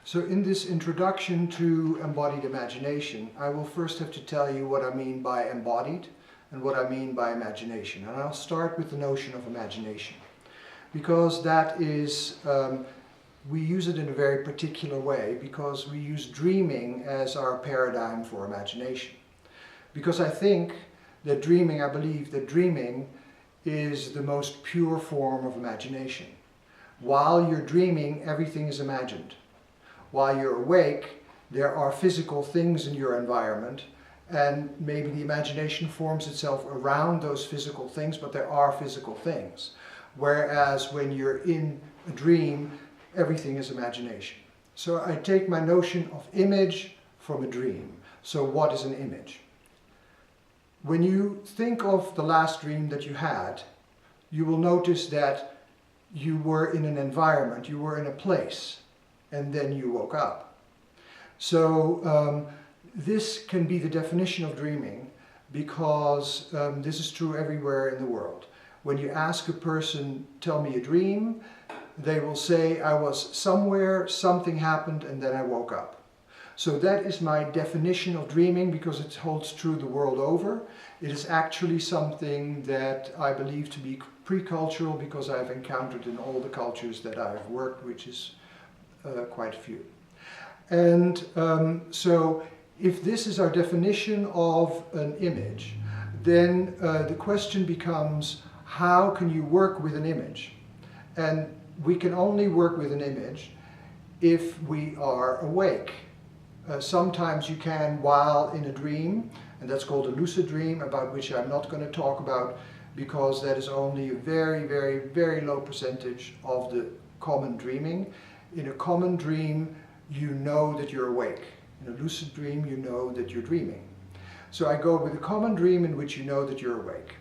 So in this introduction to embodied imagination, I will first have to tell you what I mean by embodied and what I mean by imagination. And I'll start with the notion of imagination, because that is, we use it in a very particular way, because we use dreaming as our paradigm for imagination. Because I think that dreaming, I believe that dreaming is the most pure form of imagination. While you're dreaming, everything is imagined. While you're awake, there are physical things in your environment, and maybe the imagination forms itself around those physical things, but there are physical things. Whereas when you're in a dream, everything is imagination. So I take my notion of image from a dream. So what is an image? When you think of the last dream that you had, you will notice that you were in an environment, you were in a place, and then you woke up. So this can be the definition of dreaming, because this is true everywhere in the world. When you ask a person, tell me a dream, they will say, I was somewhere, something happened, and then I woke up. So that is my definition of dreaming, because it holds true the world over. It is actually something that I believe to be pre-cultural, because I've encountered in all the cultures that I've worked, which is quite a few. And so if this is our definition of an image, then the question becomes, how can you work with an image? And we can only work with an image if we are awake. Sometimes you can while in a dream, and that's called a lucid dream, about which I'm not going to talk about, because that is only a very, very, very low percentage of the common dreaming. In a common dream, you know that you're awake. In a lucid dream, you know that you're dreaming. So I go with a common dream in which you know that you're awake.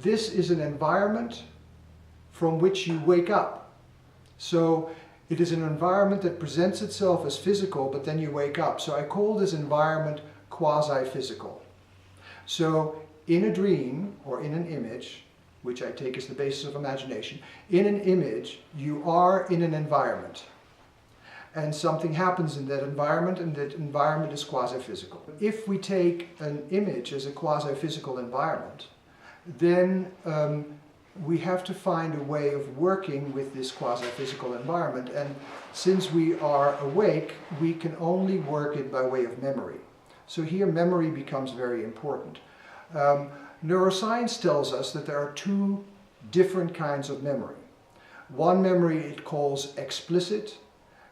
This is an environment from which you wake up. So it is an environment that presents itself as physical, but then you wake up. So I call this environment quasi-physical. So in a dream, or in an image, which I take as the basis of imagination, in an image, you are in an environment. And something happens in that environment, and that environment is quasi-physical. If we take an image as a quasi-physical environment, then we have to find a way of working with this quasi-physical environment. And since we are awake, we can only work it by way of memory. So here memory becomes very important. Neuroscience tells us that there are two different kinds of memory. One memory it calls explicit,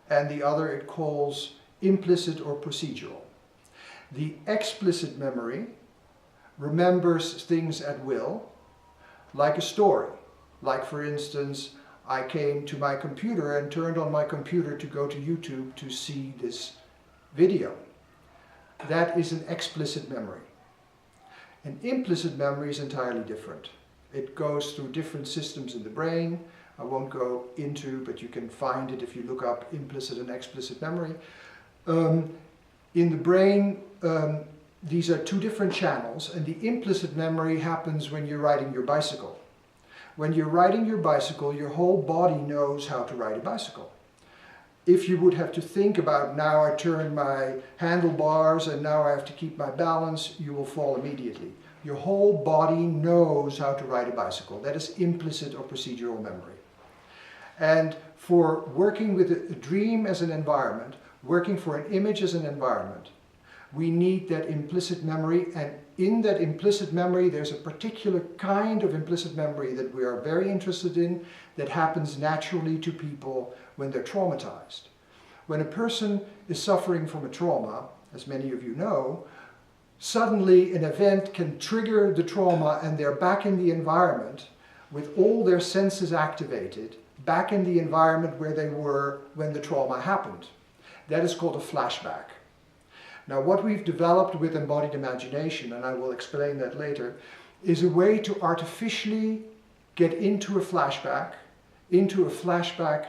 and the other it calls implicit or procedural. The explicit memory remembers things at will, like a story. Like, for instance, I came to my computer and turned on my computer to go to YouTube to see this video. That is an explicit memory. An implicit memory is entirely different. It goes through different systems in the brain. I won't go into, but you can find it if you look up implicit and explicit memory. In the brain, these are two different channels, and the implicit memory happens when you're riding your bicycle. When you're riding your bicycle, your whole body knows how to ride a bicycle. If you would have to think about, now I turn my handlebars and now I have to keep my balance, you will fall immediately. Your whole body knows how to ride a bicycle. That is implicit or procedural memory. And for working with a dream as an environment, working for an image as an environment, we need that implicit memory, and in that implicit memory there's a particular kind of implicit memory that we are very interested in, that happens naturally to people when they're traumatized. When a person is suffering from a trauma, as many of you know, suddenly an event can trigger the trauma and they're back in the environment with all their senses activated, back in the environment where they were when the trauma happened. That is called a flashback. Now, what we've developed with embodied imagination, and I will explain that later, is a way to artificially get into a flashback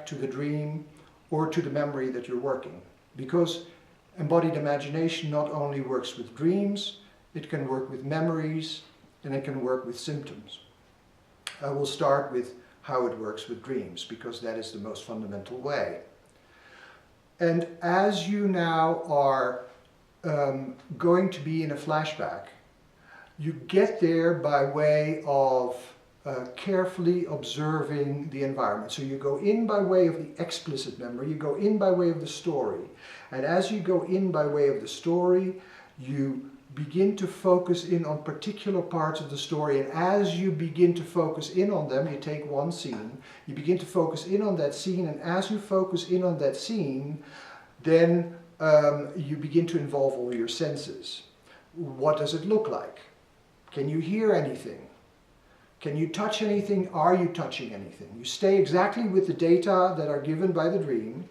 to the dream or to the memory that you're working. Because embodied imagination not only works with dreams, it can work with memories, and it can work with symptoms. I will start with how it works with dreams, because that is the most fundamental way. And as you now are going to be in a flashback, you get there by way of carefully observing the environment. So you go in by way of the explicit memory, you go in by way of the story. And as you go in by way of the story, you begin to focus in on particular parts of the story. And as you begin to focus in on them, you take one scene, you begin to focus in on that scene, and as you focus in on that scene, then you begin to involve all your senses. What does it look like? Can you hear anything? Can you touch anything? Are you touching anything? You stay exactly with the data that are given by the dream,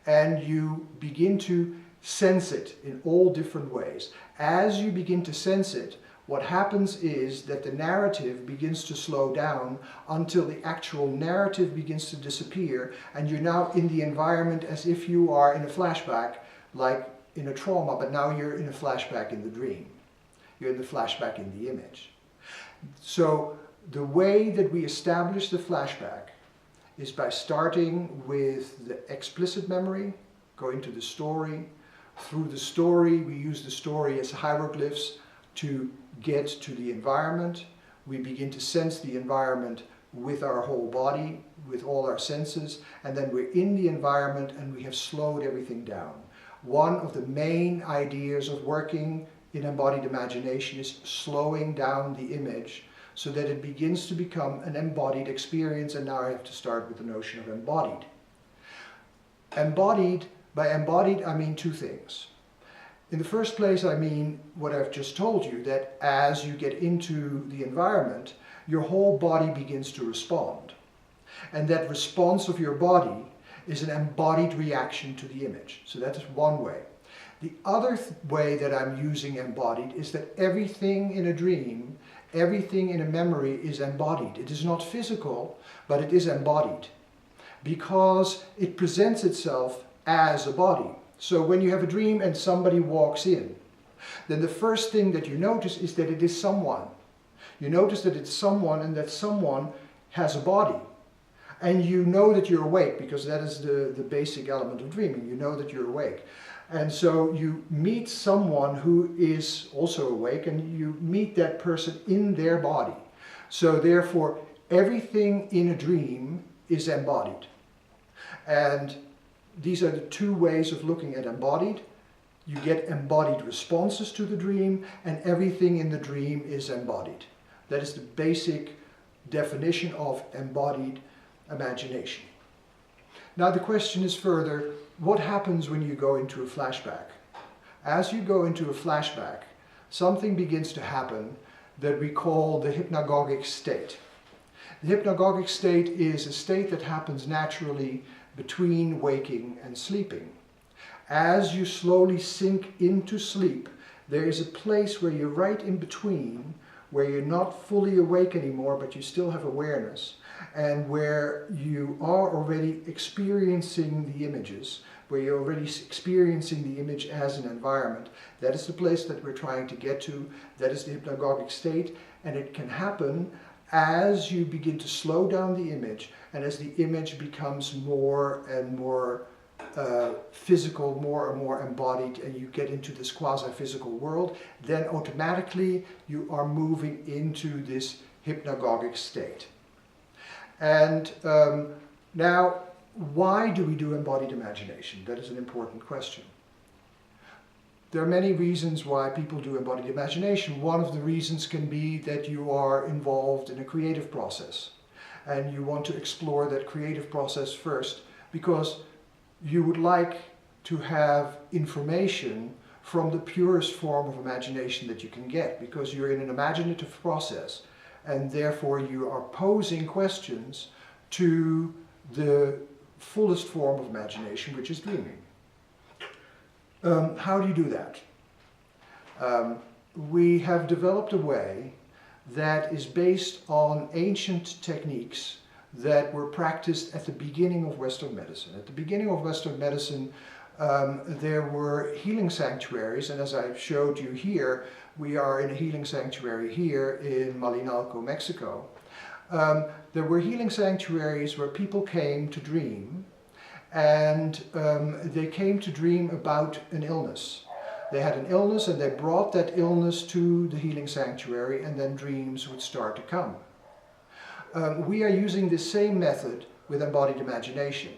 and you begin to sense it in all different ways. As you begin to sense it, what happens is that the narrative begins to slow down until the actual narrative begins to disappear, and you're now in the environment as if you are in a flashback, like in a trauma, but now you're in a flashback in the dream. You're in the flashback in the image. So the way that we establish the flashback is by starting with the explicit memory, going to the story. Through the story, we use the story as hieroglyphs to get to the environment. We begin to sense the environment with our whole body, with all our senses, and then we're in the environment and we have slowed everything down. One of the main ideas of working in embodied imagination is slowing down the image so that it begins to become an embodied experience, and now I have to start with the notion of embodied. By embodied, I mean two things. In the first place, I mean what I've just told you, that as you get into the environment, your whole body begins to respond. And that response of your body is an embodied reaction to the image. So that is one way. The other way that I'm using embodied is that everything in a dream, everything in a memory is embodied. It is not physical, but it is embodied because it presents itself as a body. So when you have a dream and somebody walks in, then the first thing that you notice is that it is someone. You notice that it's someone and that someone has a body. And you know that you're awake because that is the basic element of dreaming. You know that you're awake. And so you meet someone who is also awake and you meet that person in their body. So therefore, everything in a dream is embodied. And these are the two ways of looking at embodied. You get embodied responses to the dream, and everything in the dream is embodied. That is the basic definition of embodied imagination. Now the question is further, what happens when you go into a flashback? As you go into a flashback, something begins to happen that we call the hypnagogic state. The hypnagogic state is a state that happens naturally between waking and sleeping. As you slowly sink into sleep, there is a place where you're right in between, where you're not fully awake anymore, but you still have awareness, and where you are already experiencing the images, where you're already experiencing the image as an environment. That is the place that we're trying to get to. That is the hypnagogic state, and it can happen as you begin to slow down the image, and as the image becomes more and more physical, more and more embodied, and you get into this quasi-physical world, then automatically you are moving into this hypnagogic state. And now, why do we do embodied imagination? That is an important question. There are many reasons why people do embodied imagination. One of the reasons can be that you are involved in a creative process and you want to explore that creative process first because you would like to have information from the purest form of imagination that you can get, because you're in an imaginative process and therefore you are posing questions to the fullest form of imagination, which is dreaming. How do you do that? We have developed a way that is based on ancient techniques that were practiced at the beginning of Western medicine. At the beginning of Western medicine, there were healing sanctuaries, and as I showed you here, we are in a healing sanctuary here in Malinalco, Mexico. There were healing sanctuaries where people came to dream, and they came to dream about an illness. They had an illness and they brought that illness to the healing sanctuary, and then dreams would start to come. We are using the same method with embodied imagination.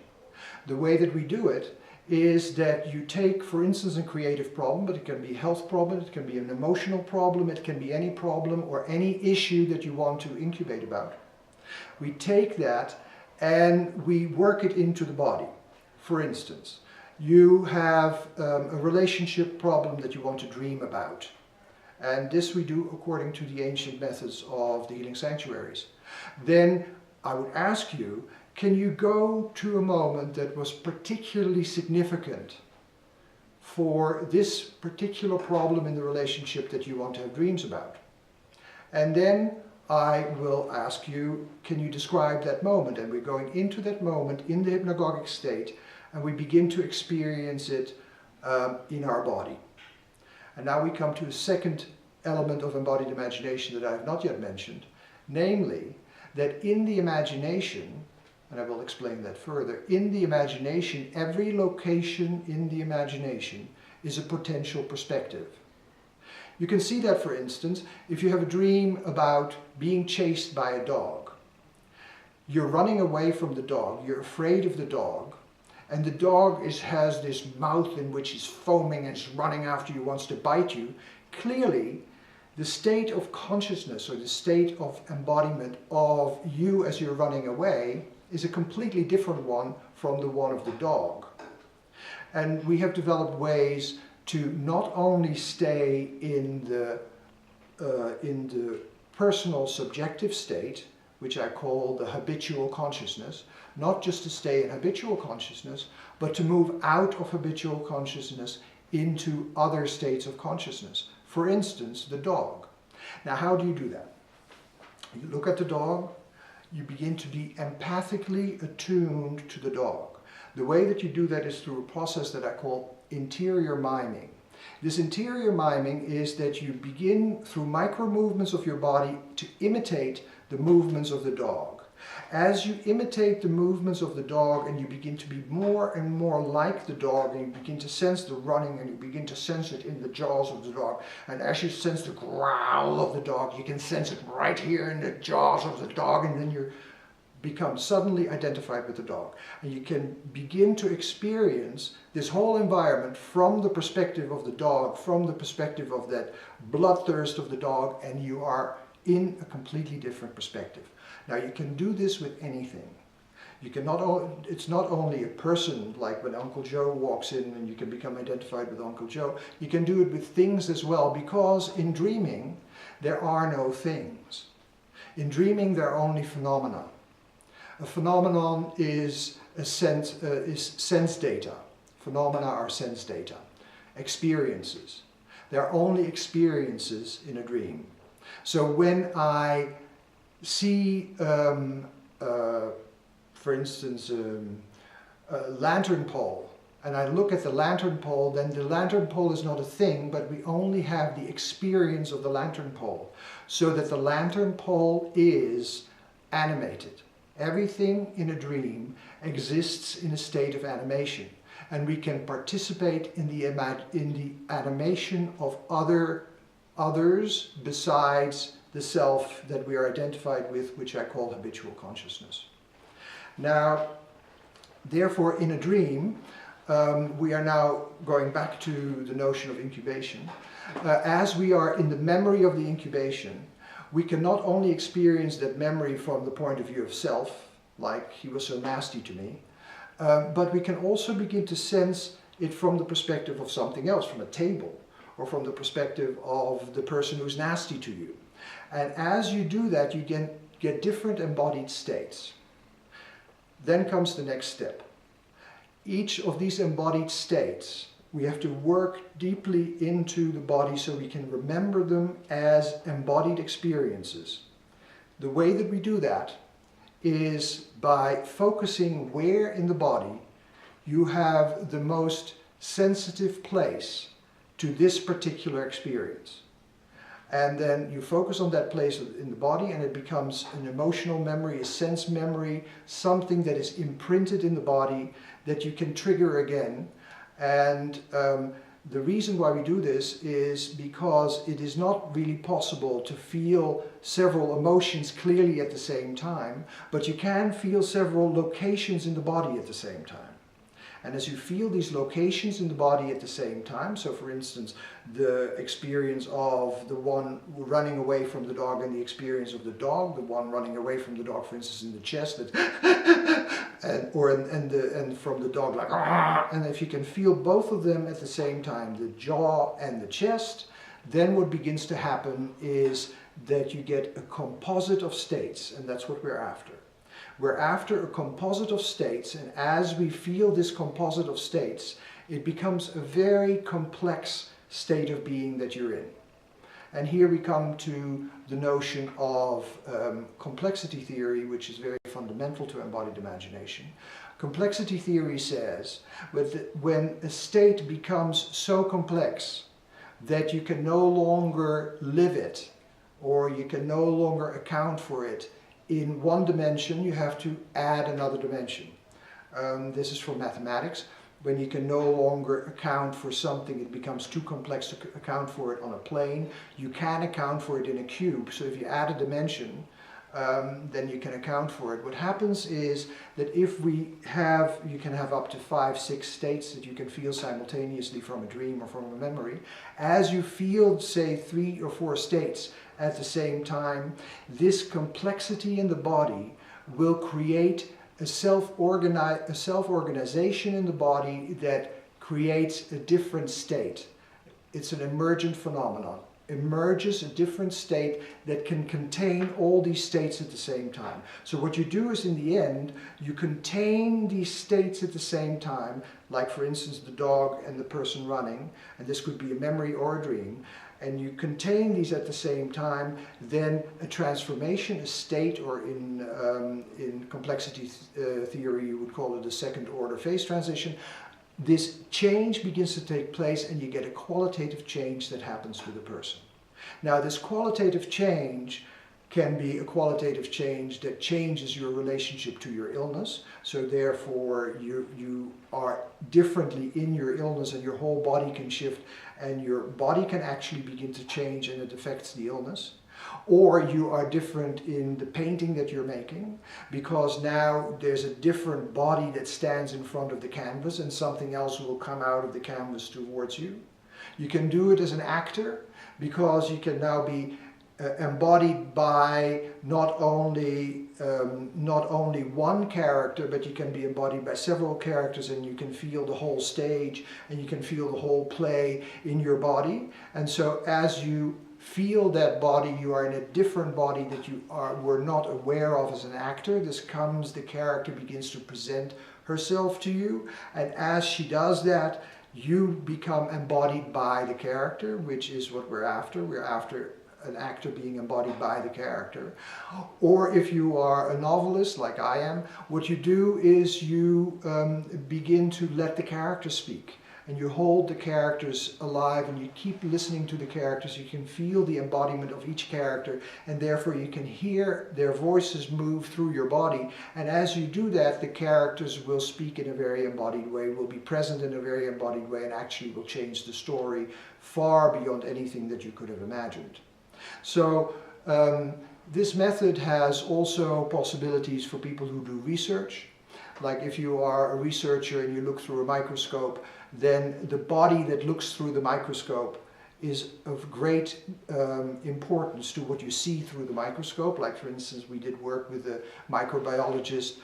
The way that we do it is that you take, for instance, a creative problem, but it can be a health problem, it can be an emotional problem, it can be any problem or any issue that you want to incubate about. We take that and we work it into the body. For instance, you have a relationship problem that you want to dream about. And this we do according to the ancient methods of the healing sanctuaries. Then I would ask you, can you go to a moment that was particularly significant for this particular problem in the relationship that you want to have dreams about? And then I will ask you, can you describe that moment? And we're going into that moment in the hypnagogic state, and we begin to experience it in our body. And now we come to a second element of embodied imagination that I have not yet mentioned, namely that in the imagination, and I will explain that further, in the imagination, every location in the imagination is a potential perspective. You can see that, for instance, if you have a dream about being chased by a dog. You're running away from the dog, you're afraid of the dog, and the dog has this mouth in which is foaming and is running after you, wants to bite you. Clearly, the state of consciousness or the state of embodiment of you as you're running away is a completely different one from the one of the dog. And we have developed ways to not only stay in the personal subjective state, which I call the habitual consciousness, not just to stay in habitual consciousness, but to move out of habitual consciousness into other states of consciousness. For instance, the dog. Now, how do you do that? You look at the dog, you begin to be empathically attuned to the dog. The way that you do that is through a process that I call interior miming. This interior miming is that you begin through micro movements of your body to imitate the movements of the dog. As you imitate the movements of the dog and you begin to be more and more like the dog, and you begin to sense the running and you begin to sense it in the jaws of the dog, and as you sense the growl of the dog, you can sense it right here in the jaws of the dog, and then you become suddenly identified with the dog. And you can begin to experience this whole environment from the perspective of the dog, from the perspective of that bloodthirst of the dog, and you are in a completely different perspective. Now, you can do this with anything. You can it's not only a person, like when Uncle Joe walks in and you can become identified with Uncle Joe. You can do it with things as well, because in dreaming there are no things. In dreaming there are only phenomena. A phenomenon is sense data. Phenomena are sense data. Experiences. There are only experiences in a dream. So when I see, for instance, a lantern pole, and I look at the lantern pole, then the lantern pole is not a thing, but we only have the experience of the lantern pole, so that the lantern pole is animated. Everything in a dream exists in a state of animation, and we can participate in the animation of others besides the self that we are identified with, which I call habitual consciousness. Now, therefore, in a dream, we are now going back to the notion of incubation. As we are in the memory of the incubation, we can not only experience that memory from the point of view of self, like he was so nasty to me, but we can also begin to sense it from the perspective of something else, from a table, or from the perspective of the person who's nasty to you. And as you do that, you get different embodied states. Then comes the next step. Each of these embodied states, we have to work deeply into the body so we can remember them as embodied experiences. The way that we do that is by focusing where in the body you have the most sensitive place to this particular experience. And then you focus on that place in the body, and it becomes an emotional memory, a sense memory, something that is imprinted in the body that you can trigger again. And the reason why we do this is because it is not really possible to feel several emotions clearly at the same time, but you can feel several locations in the body at the same time. And as you feel these locations in the body at the same time, so for instance, the experience of the one running away from the dog and the experience of the dog, the one running away from the dog, for instance, in the chest, that and from the dog like, and if you can feel both of them at the same time, the jaw and the chest, then what begins to happen is that you get a composite of states, and that's what we're after. We're after a composite of states, and as we feel this composite of states, it becomes a very complex state of being that you're in. And here we come to the notion of complexity theory, which is very fundamental to embodied imagination. Complexity theory says that when a state becomes so complex that you can no longer live it, or you can no longer account for it, in one dimension, you have to add another dimension. This is from mathematics. When you can no longer account for something, it becomes too complex to account for it on a plane. You can account for it in a cube. So if you add a dimension, then you can account for it. What happens is that if you can have up to 5, 6 states that you can feel simultaneously from a dream or from a memory. As you feel, say, 3 or 4 states at the same time, this complexity in the body will create a self-organization in the body that creates a different state. It's an emergent phenomenon. Emerges a different state that can contain all these states at the same time. So what you do is, in the end, you contain these states at the same time, like for instance the dog and the person running, and this could be a memory or a dream, and you contain these at the same time, then a transformation, a state, or in complexity theory you would call it a second order phase transition. This change begins to take place, and you get a qualitative change that happens to the person. Now, this qualitative change can be a qualitative change that changes your relationship to your illness. So therefore, you are differently in your illness, and your whole body can shift, and your body can actually begin to change, and it affects the illness. Or you are different in the painting that you're making, because now there's a different body that stands in front of the canvas, and something else will come out of the canvas towards you. You can do it as an actor, because you can now be embodied by not only one character, but you can be embodied by several characters, and you can feel the whole stage, and you can feel the whole play in your body. And so as you feel that body, you are in a different body that you were not aware of as an actor. The character begins to present herself to you, and as she does that, you become embodied by the character, which is what we're after. We're after an actor being embodied by the character. Or if you are a novelist, like I am, what you do is you begin to let the character speak. And you hold the characters alive, and you keep listening to the characters. You can feel the embodiment of each character, and therefore you can hear their voices move through your body. And as you do that, the characters will speak in a very embodied way, will be present in a very embodied way, and actually will change the story far beyond anything that you could have imagined. So this method has also possibilities for people who do research. Like if you are a researcher and you look through a microscope, then the body that looks through the microscope is of great importance to what you see through the microscope. Like for instance, we did work with a microbiologist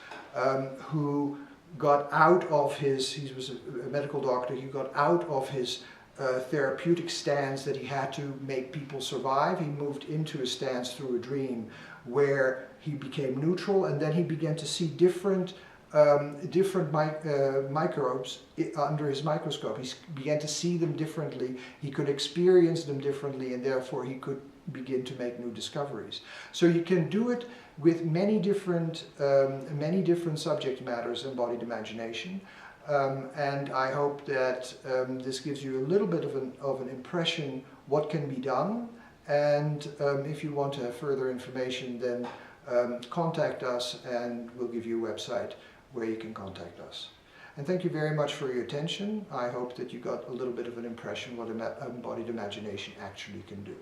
who got out of he was a medical doctor, he got out of his therapeutic stance that he had to make people survive. He moved into a stance through a dream where he became neutral, and then he began to see different microbes under his microscope. He began to see them differently, he could experience them differently, and therefore he could begin to make new discoveries. So you can do it with many different subject matters, embodied imagination. And I hope that this gives you a little bit of an impression what can be done, And if you want to have further information, then contact us and we'll give you a website where you can contact us. And thank you very much for your attention. I hope that you got a little bit of an impression what embodied imagination actually can do.